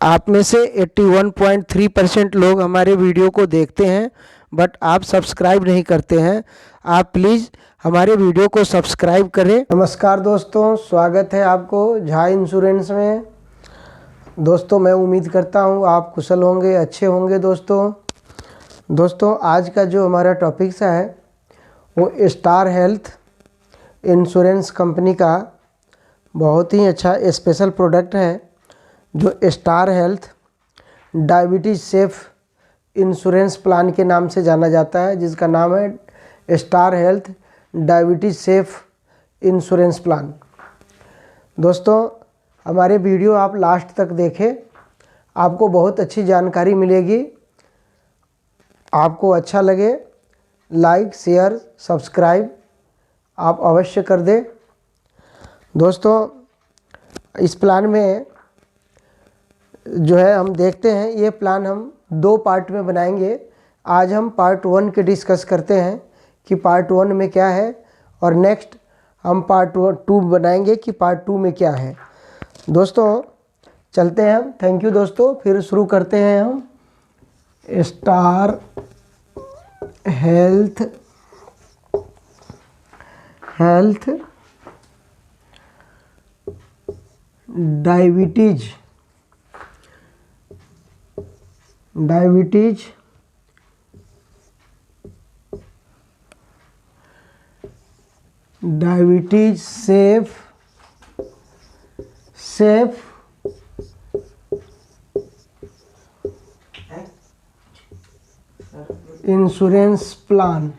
आप में से 81.3% लोग हमारे वीडियो को देखते हैं बट आप सब्सक्राइब नहीं करते हैं। आप प्लीज़ हमारे वीडियो को सब्सक्राइब करें। नमस्कार दोस्तों, स्वागत है आपको झा इंश्योरेंस में। दोस्तों मैं उम्मीद करता हूँ आप कुशल होंगे, अच्छे होंगे। दोस्तों आज का जो हमारा टॉपिक्स है वो स्टार हेल्थ इंश्योरेंस कंपनी का बहुत ही अच्छा स्पेशल प्रोडक्ट है जो star health diabetes safe insurance plan के नाम से जाना जाता है, जिसका नाम है star health diabetes safe insurance plan. दोस्तों हमारे वीडियो आप लास्ट तक देखें, आपको बहुत अच्छी जानकारी मिलेगी। आपको अच्छा लगे लाइक शेयर सब्सक्राइब आप अवश्य कर दें। दोस्तों इस प्लान में जो है हम देखते हैं, ये प्लान हम 2 पार्ट में बनाएंगे। आज हम पार्ट 1 के डिस्कस करते हैं कि पार्ट 1 में क्या है, और नेक्स्ट हम पार्ट 2 बनाएंगे कि पार्ट 2 में क्या है। दोस्तों चलते हैं हम। थैंक यू दोस्तों। फिर शुरू करते हैं हम star health diabetes safe insurance plan.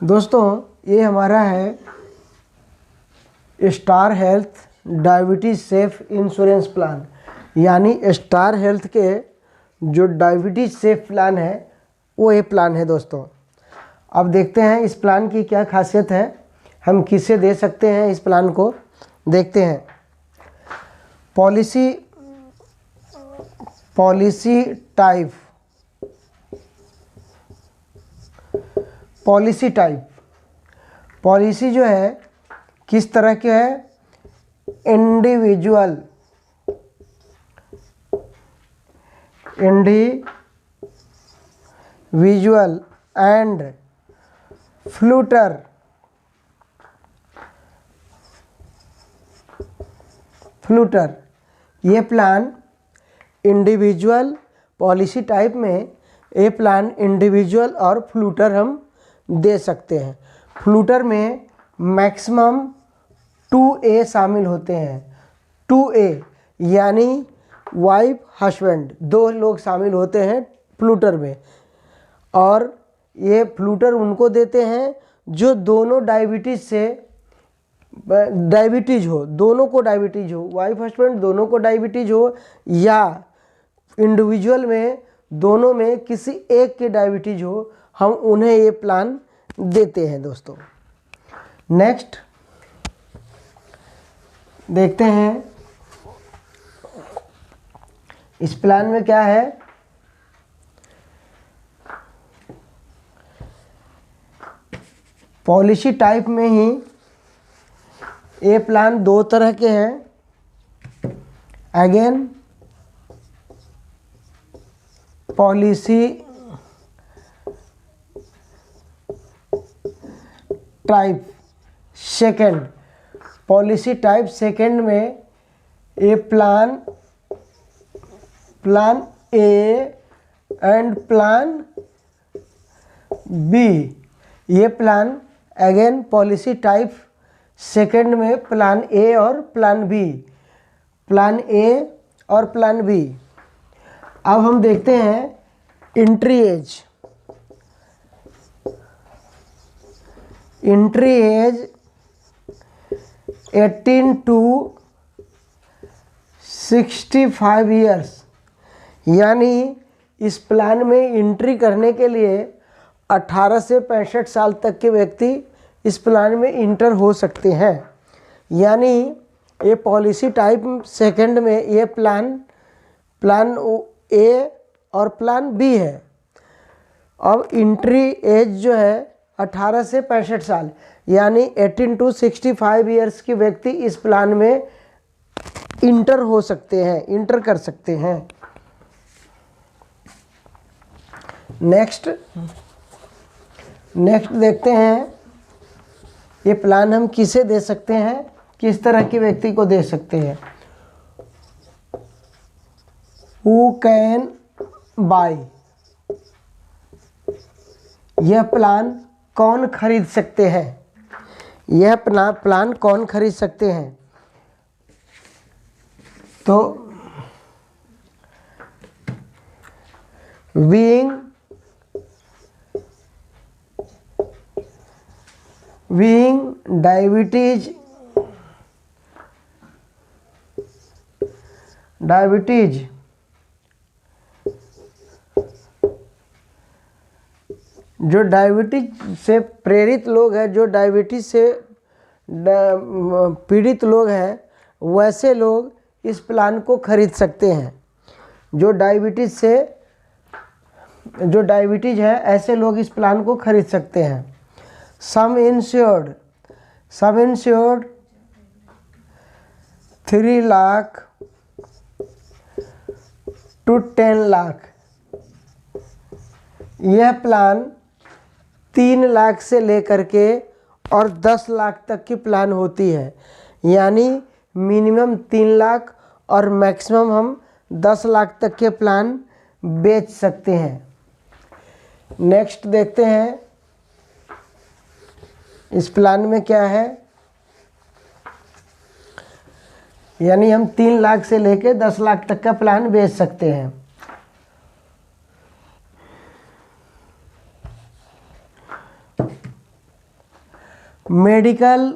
दोस्तों ये हमारा है star health diabetes safe insurance plan, यानी स्टार हेल्थ के जो डायबिटीज़ सेफ प्लान है वो ये प्लान है। दोस्तों अब देखते हैं इस प्लान की क्या खासियत है, हम किसे दे सकते हैं इस प्लान को। देखते हैं पॉलिसी टाइप। पॉलिसी जो है किस तरह के है, इंडिविजुअल एंड फ्लूटर। ये प्लान इंडिविजुअल पॉलिसी टाइप में, ये प्लान इंडिविजुअल और फ्लूटर हम दे सकते हैं। फ्लूटर में मैक्सिमम 2A शामिल होते हैं। 2A यानी वाइफ हस्बैंड 2 लोग शामिल होते हैं फ्लूटर में, और ये फ्लूटर उनको देते हैं जो दोनों दोनों को डायबिटीज़ हो, वाइफ हस्बैंड दोनों को डायबिटीज़ हो, या इंडिविजुअल में दोनों में किसी एक के डायबिटीज़ हो, हम उन्हें ये प्लान देते हैं। दोस्तों नेक्स्ट देखते हैं इस प्लान में क्या है। पॉलिसी टाइप में ही ये प्लान 2 तरह के हैं। अगेन पॉलिसी टाइप सेकंड में ये plan A and plan B. ये plan again policy type second में प्लान ए और प्लान बी। अब हम देखते हैं एंट्री एज 18 to 65 ईयर्स, यानी इस प्लान में एंट्री करने के लिए 18 से 65 साल तक के व्यक्ति इस प्लान में इंटर हो सकते हैं। यानी ये पॉलिसी टाइप सेकंड में ये प्लान ए और प्लान बी है। अब एंट्री एज जो है 18 से 65 साल, यानी 18 to 65 ईयर्स के व्यक्ति इस प्लान में इंटर हो सकते हैं, इंटर कर सकते हैं। नेक्स्ट देखते हैं ये प्लान हम किसे दे सकते हैं, किस तरह के व्यक्ति को दे सकते हैं। हु कैन बाय, यह प्लान कौन खरीद सकते हैं, यह प्लान कौन खरीद सकते हैं। तो बीइंग डायबिटीज जो डायबिटीज से प्रेरित लोग हैं, जो डायबिटीज से पीड़ित लोग हैं, वैसे लोग इस प्लान को खरीद सकते हैं। जो डायबिटीज है ऐसे लोग इस प्लान को खरीद सकते हैं। सम इंश्योर्ड 3 लाख to 10 लाख, यह प्लान 3 लाख से लेकर के और 10 लाख तक की प्लान होती है। यानी मिनिमम 3 लाख और मैक्सिमम हम 10 लाख तक के प्लान बेच सकते हैं। नेक्स्ट देखते हैं इस प्लान में क्या है। यानी हम 3 लाख से लेकर 10 लाख तक का प्लान बेच सकते हैं। मेडिकल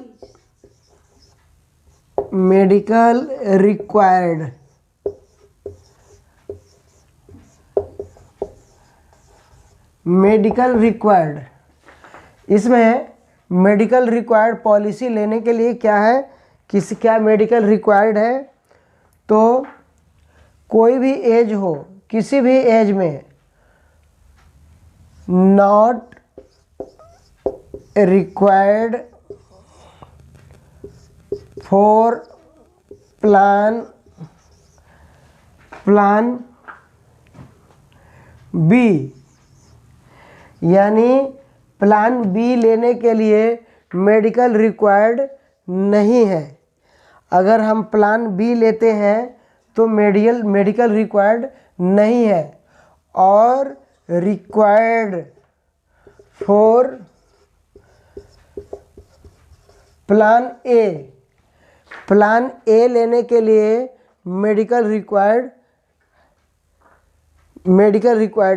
रिक्वायर्ड, इसमें मेडिकल रिक्वायर्ड पॉलिसी लेने के लिए क्या है, क्या मेडिकल रिक्वायर्ड है। तो कोई भी एज हो, किसी भी एज में not required for plan B, यानी प्लान बी लेने के लिए मेडिकल रिक्वायर्ड नहीं है। अगर हम प्लान बी लेते हैं तो मेडिकल रिक्वायर्ड नहीं है। और रिक्वायर्ड फॉर प्लान ए लेने के लिए मेडिकल रिक्वायर्ड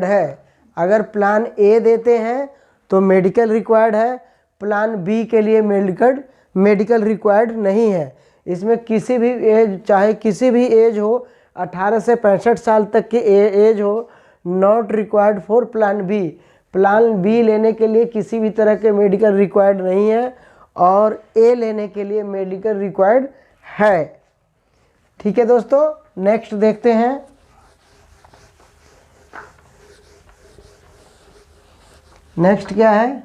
है। अगर प्लान ए देते हैं तो मेडिकल रिक्वायर्ड है, प्लान बी के लिए मेडिकल रिक्वायर्ड नहीं है। इसमें किसी भी एज, चाहे किसी भी एज हो, 18 से 65 साल तक की एज हो, not required for plan B. Plan B लेने के लिए किसी भी तरह के मेडिकल रिक्वायर्ड नहीं है और ए लेने के लिए मेडिकल रिक्वायर्ड है। ठीक है दोस्तों, नेक्स्ट देखते हैं। नेक्स्ट क्या है,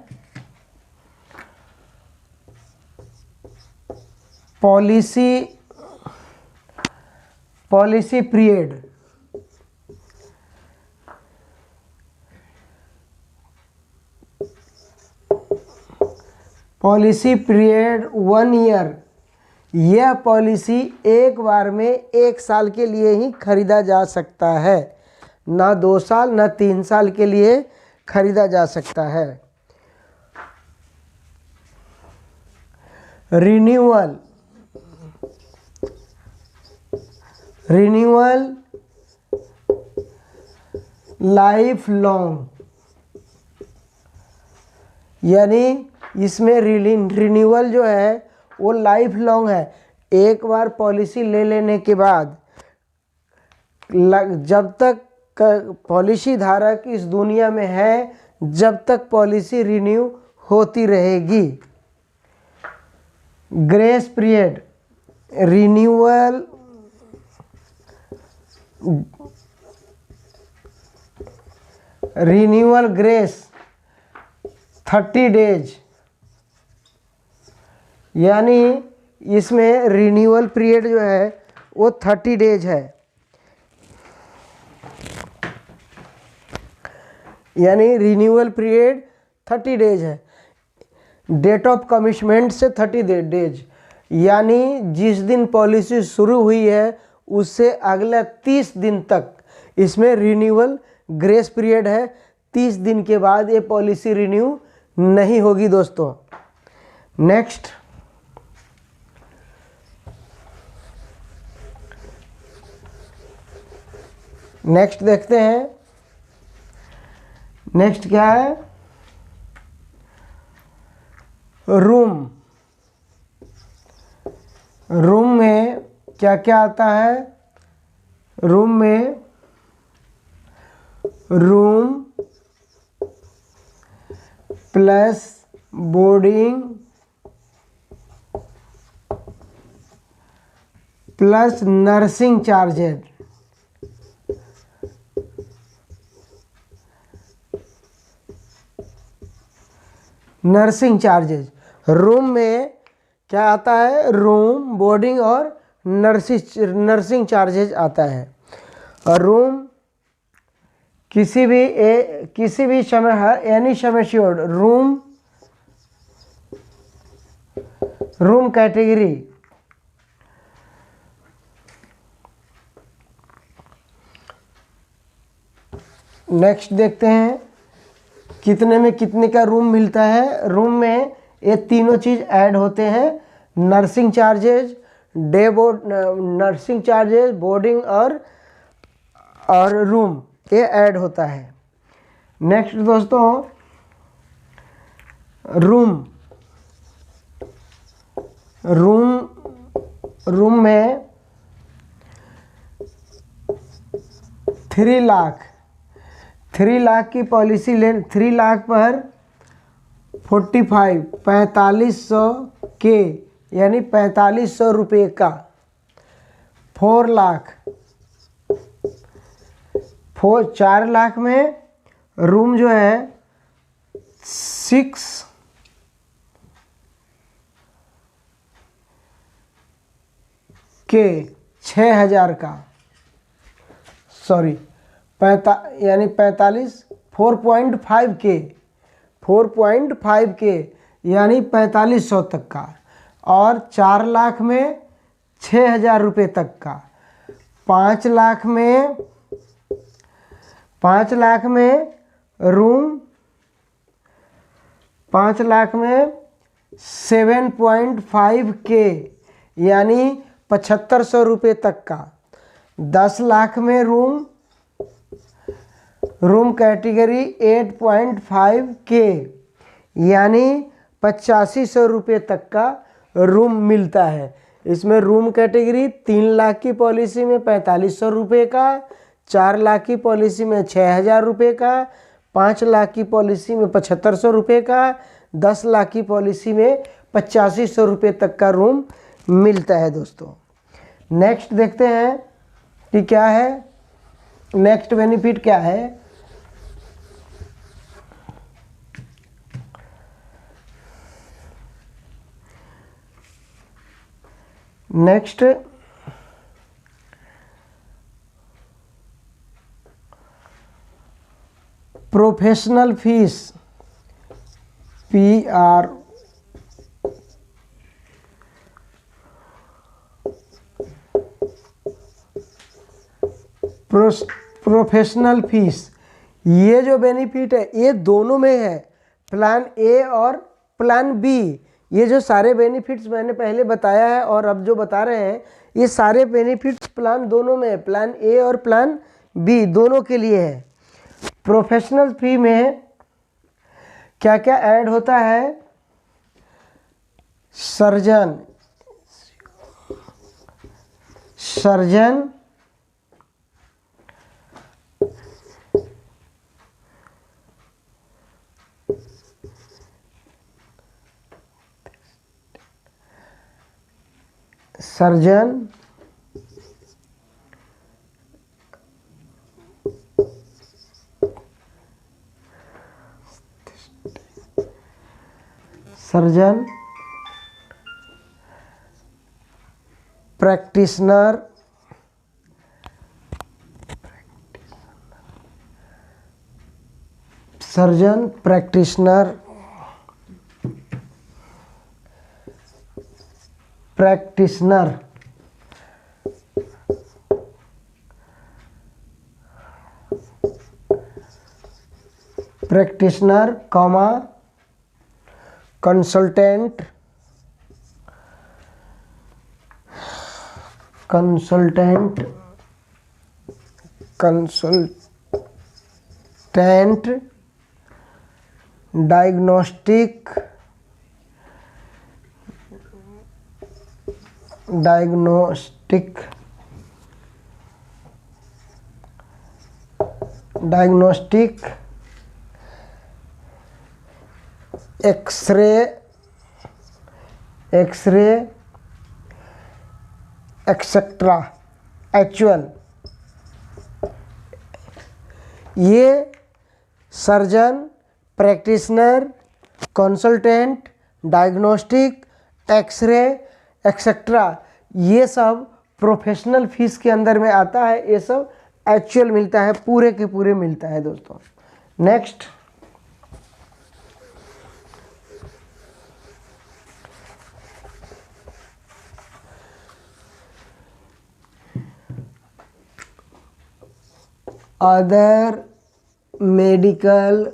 policy period. Policy period 1 year. यह पॉलिसी एक बार में 1 साल के लिए ही खरीदा जा सकता है, ना 2 साल ना 3 साल के लिए खरीदा जा सकता है। रिन्यूअल लाइफ लॉन्ग, यानी इसमें रिन्यूअल जो है वो लाइफ लॉन्ग है। एक बार पॉलिसी ले लेने के बाद जब तक पॉलिसी धारक इस दुनिया में है, जब तक पॉलिसी रिन्यू होती रहेगी। Grace period, renewal grace 30 days, यानी इसमें रिन्यूअल पीरियड जो है वो 30 डेज है, यानी रिन्यूअल पीरियड 30 डेज है। डेट ऑफ कमिटमेंट से 30 डेज, यानी जिस दिन पॉलिसी शुरू हुई है उससे अगला 30 दिन तक इसमें रिन्यूअल ग्रेस पीरियड है। 30 दिन के बाद ये पॉलिसी रिन्यू नहीं होगी दोस्तों। नेक्स्ट देखते हैं। नेक्स्ट क्या है? रूम में क्या क्या आता है? रूम में room plus boarding plus nursing charges. Nursing charges room में क्या आता है? रूम, बोर्डिंग और नर्सिंग चार्जेज आता है। और रूम किसी भी समय हर एनी समय श्योर्ड रूम कैटेगरी नेक्स्ट देखते हैं कितने में कितने का रूम मिलता है। रूम में ये तीनों चीज़ ऐड होते हैं, nursing charges, nursing charges, boarding और रूम, ये ऐड होता है। नेक्स्ट दोस्तों, रूम में 3 लाख की पॉलिसी 3 लाख पर 4500 के, यानी 4500 रुपये का। 4 लाख में रूम जो है 6 के 6000 का, सॉरी यानी 4.5 के यानी 4500 तक का। और 4 लाख में 6000 रुपये तक का। 5 लाख में रूम 5 लाख में 7.5 के यानी 7500 रुपये तक का। 10 लाख में रूम कैटेगरी 8.5 के यानी 8500 रुपये तक का रूम मिलता है। इसमें रूम कैटेगरी 3 लाख की पॉलिसी में 4500 रुपये का, 4 लाख की पॉलिसी में 6000 रुपये का, 5 लाख की पॉलिसी में 7500 रुपये का, 10 लाख की पॉलिसी में 8500 रुपये तक का रूम मिलता है दोस्तों। नेक्स्ट देखते हैं कि क्या है, नेक्स्ट बेनिफिट क्या है। Next professional fees PR professional fees, ये जो बेनिफिट है ये दोनों में है, प्लान ए और प्लान बी। ये जो सारे बेनिफिट्स मैंने पहले बताया है और अब जो बता रहे हैं ये सारे बेनिफिट्स प्लान दोनों में है, प्लान ए और प्लान बी दोनों के लिए है। प्रोफेशनल फी में क्या क्या ऐड होता है? Surgeon practitioner surgeon practitioner comma consultant diagnostic x ray etcetera actual. ये surgeon, practitioner, consultant, diagnostic, x ray etcetera, ये सब प्रोफेशनल फीस के अंदर में आता है। ये सब एक्चुअल मिलता है, पूरे के पूरे मिलता है दोस्तों। Next, other medical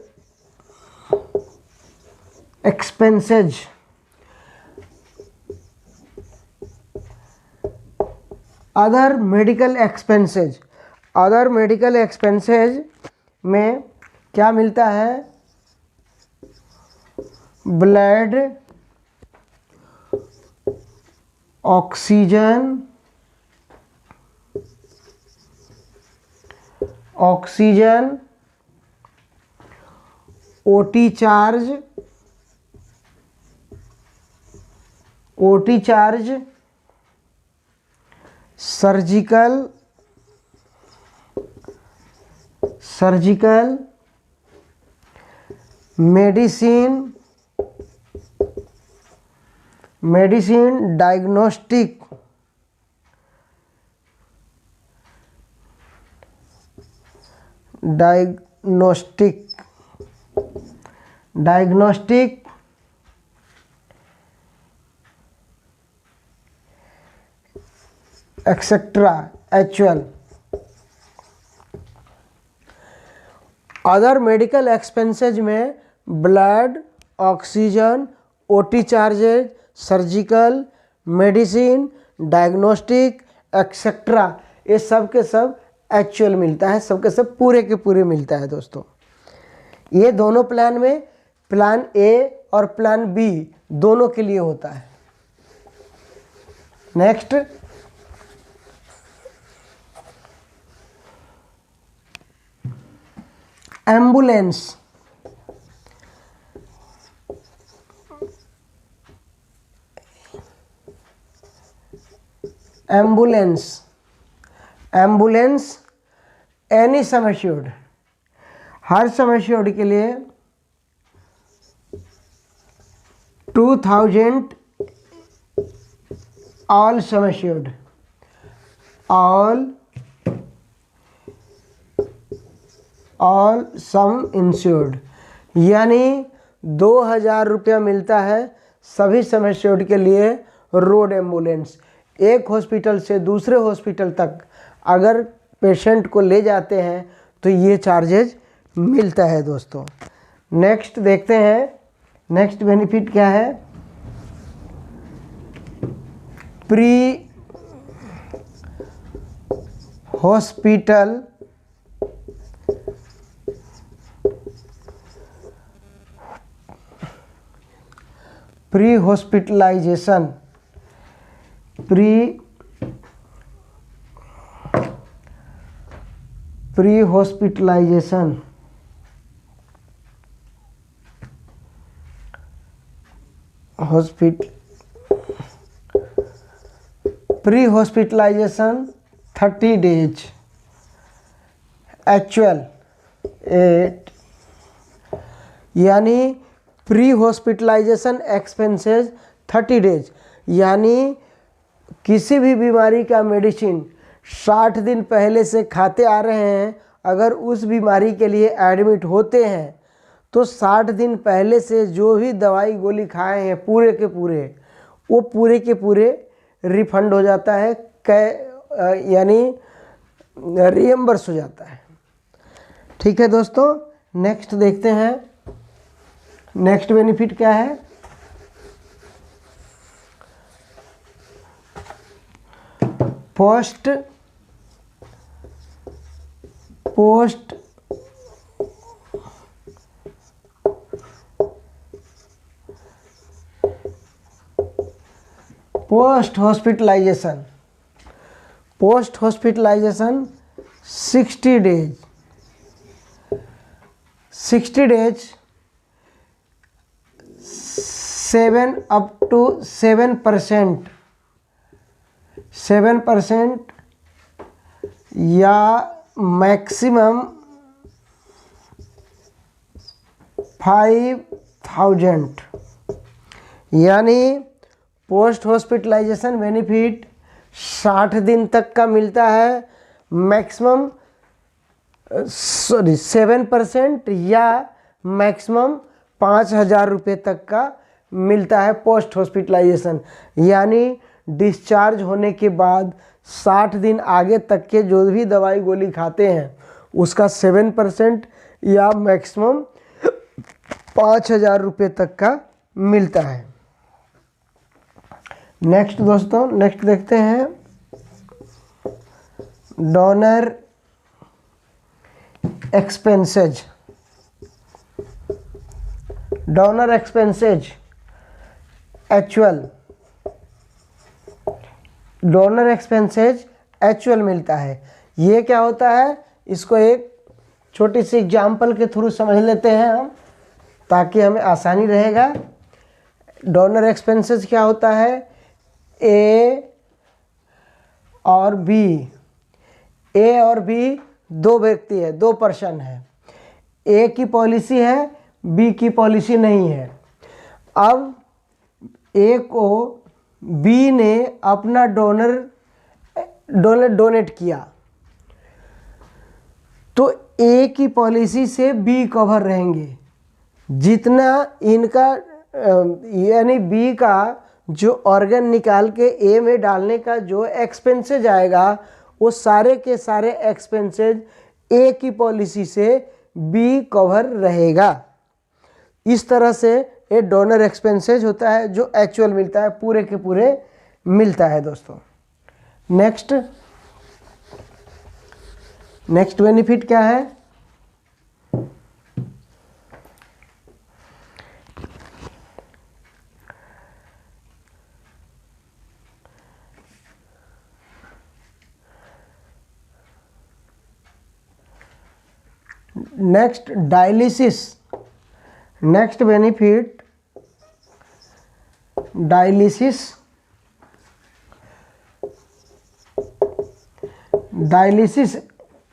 expenses. Other medical expenses में क्या मिलता है? Blood, oxygen, OT charge, surgical, medicine, diagnostic, etcetera actual. Other medical expenses में blood, oxygen, OT charges, surgical, medicine, diagnostic etcetera, ये सब के सब एक्चुअल मिलता है, सब के सब पूरे के पूरे मिलता है दोस्तों। ये दोनों प्लान में, प्लान ए और प्लान बी दोनों के लिए होता है। Next, ambulance. Any sum assured, हर सम एश्योर्ड के लिए 2000, all sum assured, all sum insured, यानी 2000 रुपया मिलता है सभी सम एश्योर्ड के लिए रोड एम्बुलेंस। एक हॉस्पिटल से दूसरे हॉस्पिटल तक अगर पेशेंट को ले जाते हैं तो ये चार्जेज मिलता है दोस्तों। नेक्स्ट देखते हैं, नेक्स्ट बेनिफिट क्या है? Pre hospitalisation, pre hospitalisation pre hospitalisation 30 days, actual 8, यानी प्री हॉस्पिटलाइजेशन एक्सपेंसेस 30 डेज, यानी किसी भी बीमारी का मेडिसिन 60 दिन पहले से खाते आ रहे हैं, अगर उस बीमारी के लिए एडमिट होते हैं तो 60 दिन पहले से जो भी दवाई गोली खाए हैं पूरे के पूरे, वो पूरे के पूरे रिफंड हो जाता है, यानी रिएम्बर्स हो जाता है। ठीक है दोस्तों, नेक्स्ट देखते हैं नेक्स्ट बेनिफिट क्या है। Post hospitalisation 60 days 7 up to 7% या मैक्सिमम 5,000, यानी पोस्ट हॉस्पिटलाइजेशन बेनिफिट 60 दिन तक का मिलता है, मैक्सिमम 7% या मैक्सिमम 5,000 रुपये तक का मिलता है पोस्ट हॉस्पिटलाइजेशन। यानी डिस्चार्ज होने के बाद 60 दिन आगे तक के जो भी दवाई गोली खाते हैं उसका 7% या मैक्सिमम 5,000 रुपये तक का मिलता है। नेक्स्ट दोस्तों, नेक्स्ट देखते हैं donor expenses. Donor expenses actual मिलता है। ये क्या होता है, इसको एक छोटी सी एग्जाम्पल के थ्रू समझ लेते हैं हम, ताकि हमें आसानी रहेगा। डोनर एक्सपेंसेज क्या होता है, ए और बी दो व्यक्ति है, 2 पर्सन है। ए की पॉलिसी है, बी की पॉलिसी नहीं है। अब ए को बी ने अपना डोनेट किया, तो ए की पॉलिसी से बी कवर रहेंगे। जितना इनका यानी बी का जो ऑर्गन निकाल के ए में डालने का जो एक्सपेंसेज आएगा, वो सारे के सारे एक्सपेंसेज ए की पॉलिसी से बी कवर रहेगा। इस तरह से ये डोनर एक्सपेंसेज होता है जो एक्चुअल मिलता है, पूरे के पूरे मिलता है दोस्तों। नेक्स्ट बेनिफिट क्या है, next dialysis. Next benefit dialysis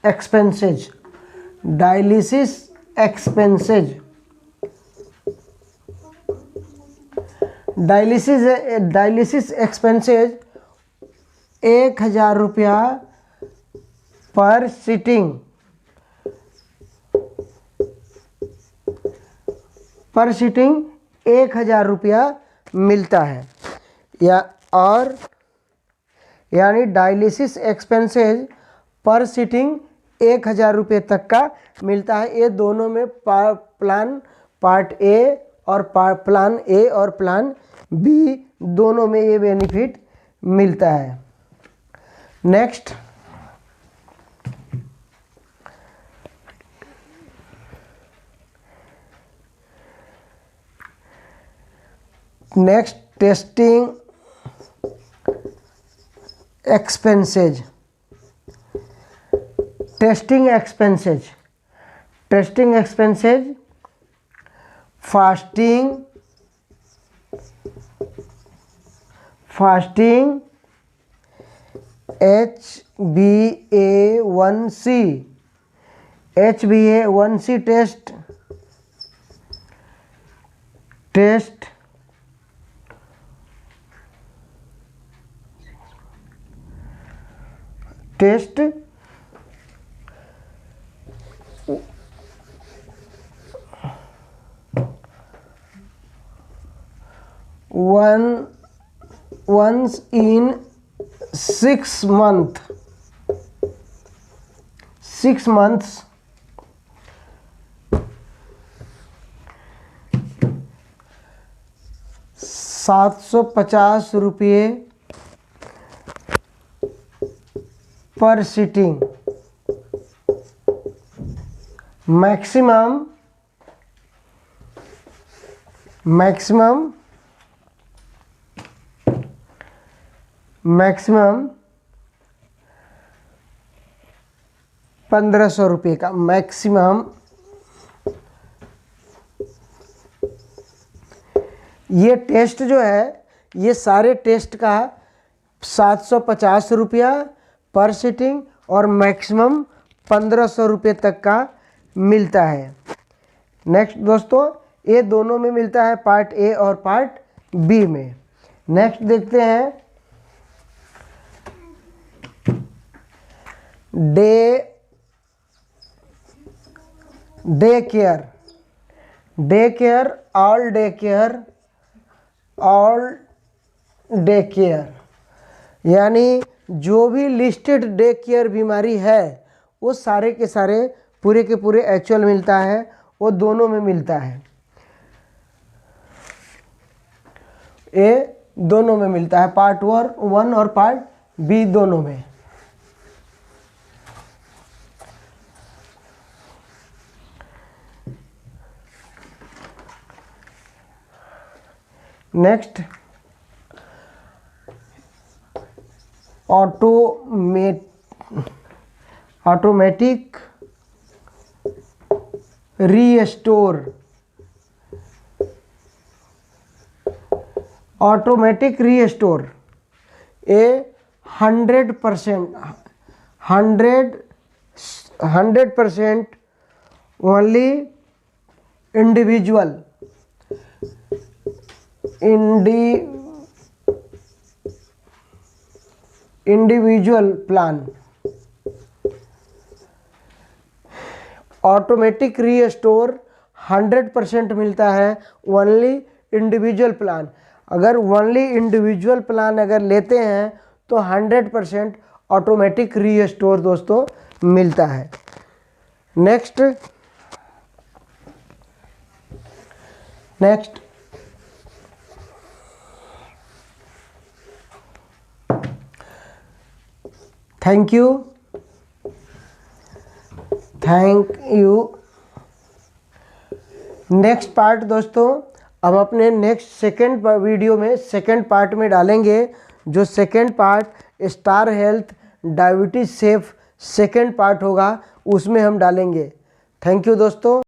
expenses. Dialysis expenses 1,000 रुपया पर सिटिंग 1,000 रुपया मिलता है। यानी डायलिसिस एक्सपेंसेज पर सिटिंग 1,000 रुपये तक का मिलता है। ये दोनों में पार्ट ए और प्लान बी दोनों में ये बेनिफिट मिलता है। Next testing expenses. Fasting HbA1c test once in 6 months ₹750 पर सिटिंग। मैक्सिमम 1500 रुपये का मैक्सिमम। ये टेस्ट जो है, ये सारे टेस्ट का 750 रुपया पर सीटिंग और मैक्सिमम 1500 रुपये तक का मिलता है। नेक्स्ट दोस्तों, ये दोनों में मिलता है, पार्ट ए और पार्ट बी में। नेक्स्ट देखते हैं day care all day care, यानी जो भी लिस्टेड डे केयर बीमारी है वो सारे के सारे पूरे के पूरे एक्चुअल मिलता है, वो दोनों में मिलता है। ये दोनों में मिलता है, पार्ट 1 और पार्ट बी दोनों में। Next, automatic restore. Automatic restore A 100% only individual plan. Automatic restore 100% मिलता है ओनली इंडिविजुअल प्लान। अगर ओनली इंडिविजुअल प्लान अगर लेते हैं तो 100% ऑटोमेटिक रीस्टोर दोस्तों मिलता है। Next thank you. Next part दोस्तों हम अपने नेक्स्ट सेकेंड वीडियो में सेकेंड पार्ट में डालेंगे। जो second part star health diabetes safe second part होगा, उसमें हम डालेंगे। थैंक यू दोस्तों।